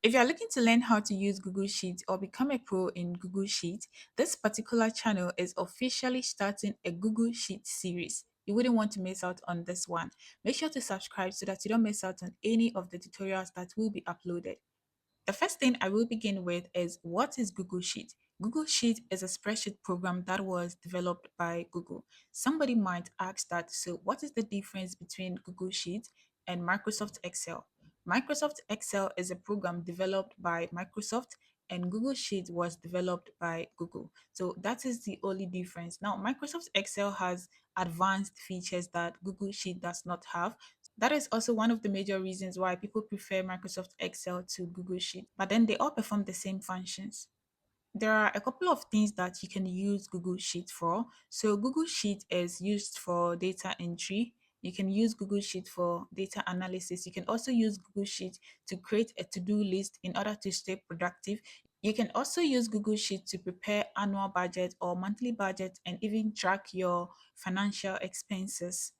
If you are looking to learn how to use Google Sheets or become a pro in Google Sheets, this particular channel is officially starting a Google Sheets series. You wouldn't want to miss out on this one. Make sure to subscribe so that you don't miss out on any of the tutorials that will be uploaded. The first thing I will begin with is what is Google Sheet? Google Sheet is a spreadsheet program that was developed by Google. Somebody might ask that, so what is the difference between Google Sheet and Microsoft Excel? Microsoft Excel is a program developed by Microsoft and Google Sheet was developed by Google. So that is the only difference. Now, Microsoft Excel has advanced features that Google Sheet does not have. That is also one of the major reasons why people prefer Microsoft Excel to Google Sheet, but then they all perform the same functions. There are a couple of things that you can use Google Sheet for. So, Google Sheet is used for data entry. You can use Google Sheet for data analysis. You can also use Google Sheet to create a to do list in order to stay productive. You can also use Google Sheet to prepare annual budget or monthly budget and even track your financial expenses.